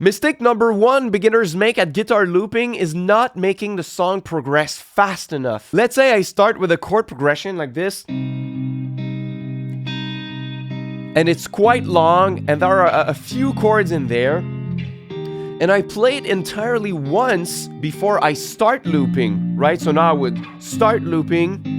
Mistake number one beginners make at guitar looping is not making the song progress fast enough. Let's say I start with a chord progression like this, and it's quite long, and there are a few chords in there, and I play it entirely once before I start looping, right? So now I would start looping,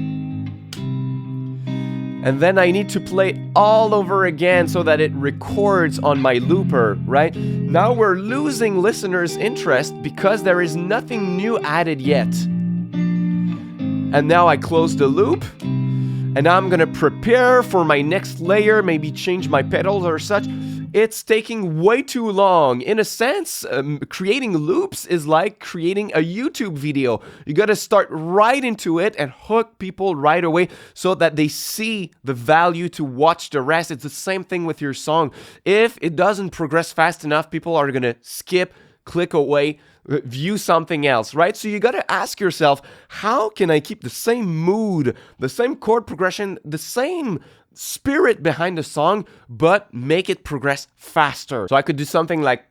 and then I need to play it all over again so that it records on my looper, right? Now we're losing listeners' interest because there is nothing new added yet. And now I close the loop, and now I'm gonna prepare for my next layer, maybe change my pedals or such. It's taking way too long. In a sense, creating loops is like creating a YouTube video. You gotta start right into it and hook people right away so that they see the value to watch the rest. It's the same thing with your song. If it doesn't progress fast enough, people are gonna skip, click away, view something else, right? So you got to ask yourself, how can I keep the same mood, the same chord progression, the same spirit behind the song, but make it progress faster? So I could do something like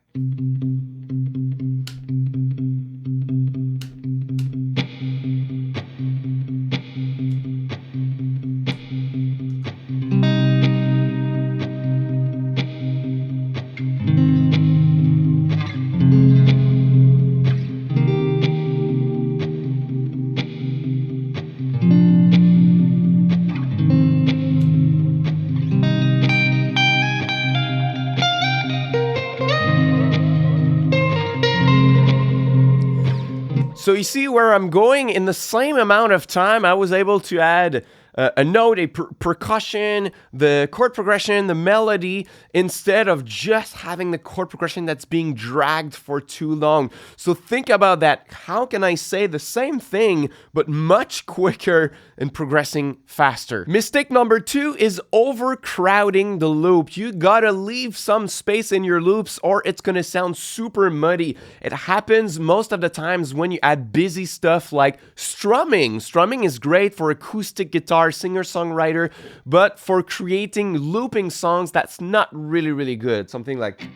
So you see where I'm going? In the same amount of time, I was able to add a note, a percussion, the chord progression, the melody, instead of just having the chord progression that's being dragged for too long. So think about that. How can I say the same thing, but much quicker and progressing faster? Mistake number two is overcrowding the loop. You gotta leave some space in your loops or it's gonna sound super muddy. It happens most of the times when you add busy stuff like strumming. Strumming is great for acoustic guitar, singer-songwriter, but for creating looping songs, that's not really good. Something like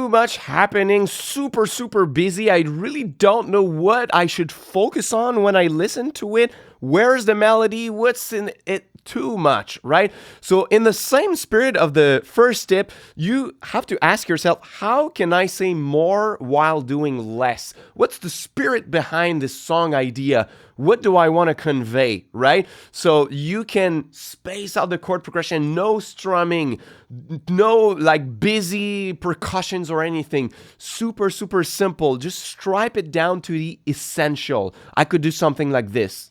much happening, super busy. I really don't know what I should focus on when I listen to it. Where's the melody? What's in it? Too much, right? So in the same spirit of the first tip, you have to ask yourself, how can I say more while doing less? What's the spirit behind this song idea? What do I want to convey, right? So you can space out the chord progression, no strumming, no like busy percussions or anything. Super simple. Just stripe it down to the essential. I could do something like this.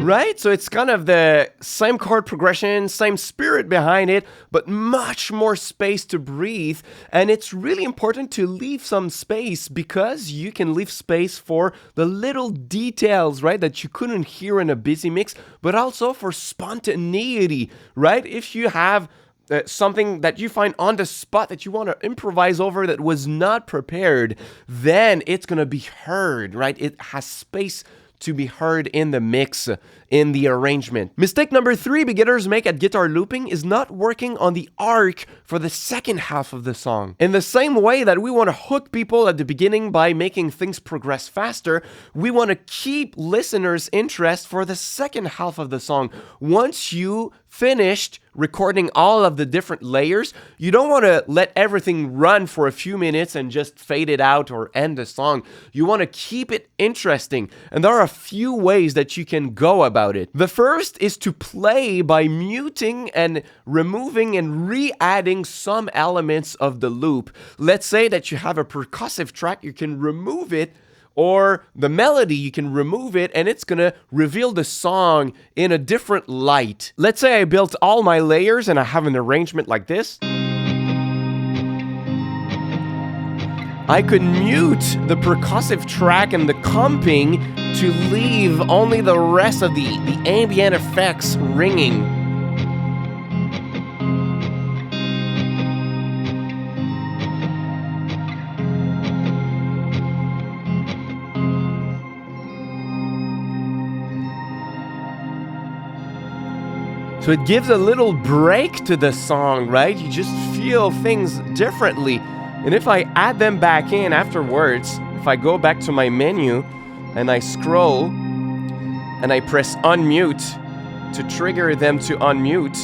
right? So it's kind of the same chord progression, same spirit behind it, but much more space to breathe. And it's really important to leave some space because you can leave space for the little details, right, that you couldn't hear in a busy mix, but also for spontaneity, right? If you have something that you find on the spot that you want to improvise over that was not prepared, then it's going to be heard, right? It has space to be heard in the mix, in the arrangement. Mistake number 3 beginners make at guitar looping is not working on the arc for the second half of the song. In the same way that we want to hook people at the beginning by making things progress faster, we want to keep listeners' interest for the second half of the song. Once you finished recording all of the different layers, you don't want to let everything run for a few minutes and just fade it out or end the song. You want to keep it interesting. And there are a few ways that you can go about it. The first is to play by muting and removing and re-adding some elements of the loop. Let's say that you have a percussive track, you can remove it, or the melody, you can remove it and it's gonna reveal the song in a different light. Let's say I built all my layers and I have an arrangement like this. I could mute the percussive track and the comping to leave only the rest of the ambient effects ringing. So it gives a little break to the song, right? You just feel things differently. And if I add them back in afterwards, if I go back to my menu and I scroll and I press unmute to trigger them to unmute,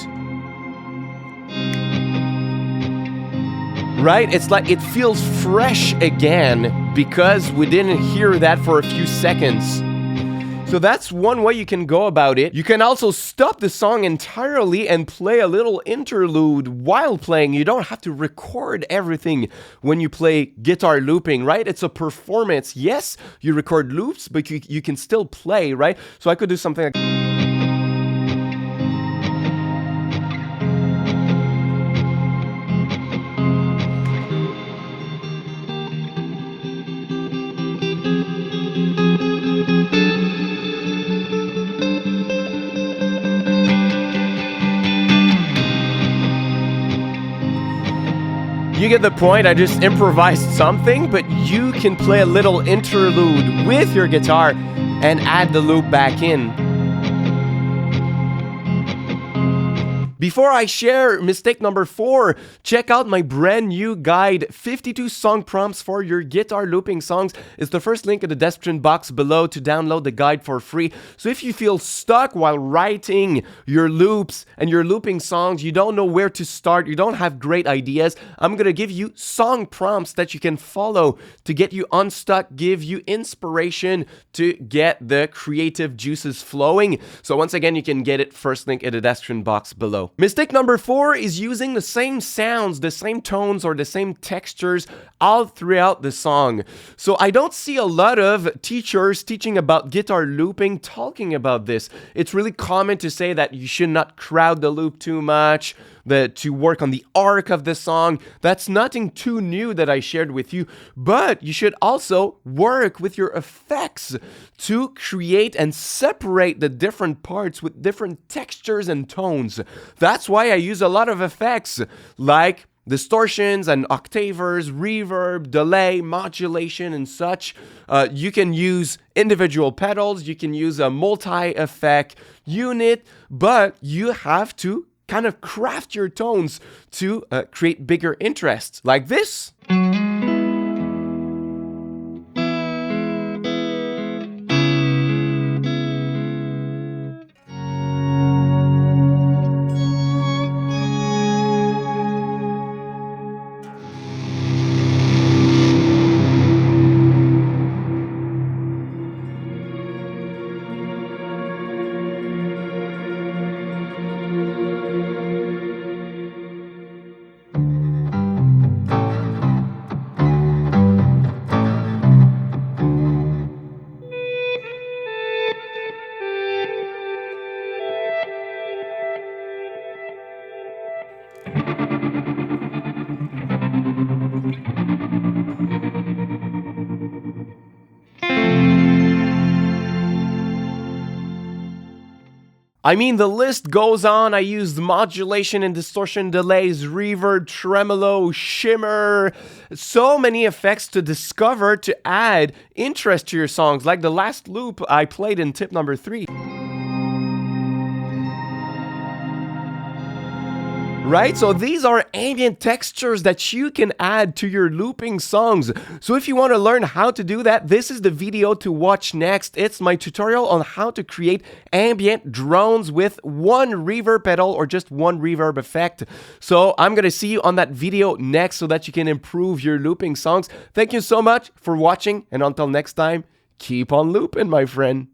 right? It's like it feels fresh again because we didn't hear that for a few seconds. So that's one way you can go about it. You can also stop the song entirely and play a little interlude while playing. You don't have to record everything when you play guitar looping, right? It's a performance. Yes, you record loops, but you can still play, right? So I could do something like... You get the point, I just improvised something, but you can play a little interlude with your guitar and add the loop back in. Before I share mistake number 4, check out my brand new guide, 52 song prompts for your guitar looping songs. It's the first link in the description box below to download the guide for free. So if you feel stuck while writing your loops and your looping songs, you don't know where to start, you don't have great ideas, I'm going to give you song prompts that you can follow to get you unstuck, give you inspiration to get the creative juices flowing. So once again, you can get it first link in the description box below. Mistake number 4 is using the same sounds, the same tones, or the same textures all throughout the song. So I don't see a lot of teachers teaching about guitar looping talking about this. It's really common to say that you should not crowd the loop too much, to work on the arc of the song. That's nothing too new that I shared with you, but you should also work with your effects to create and separate the different parts with different textures and tones. That's why I use a lot of effects like distortions and octavers, reverb, delay, modulation, and such. You can use individual pedals, you can use a multi-effect unit, but you have to kind of craft your tones to create bigger interest, like this. I mean, the list goes on. I used modulation and distortion delays, reverb, tremolo, shimmer, so many effects to discover to add interest to your songs, like the last loop I played in tip number 3. Right? So these are ambient textures that you can add to your looping songs. So if you want to learn how to do that, this is the video to watch next. It's my tutorial on how to create ambient drones with one reverb pedal or just one reverb effect. So I'm going to see you on that video next so that you can improve your looping songs. Thank you so much for watching, and until next time, keep on looping, my friend.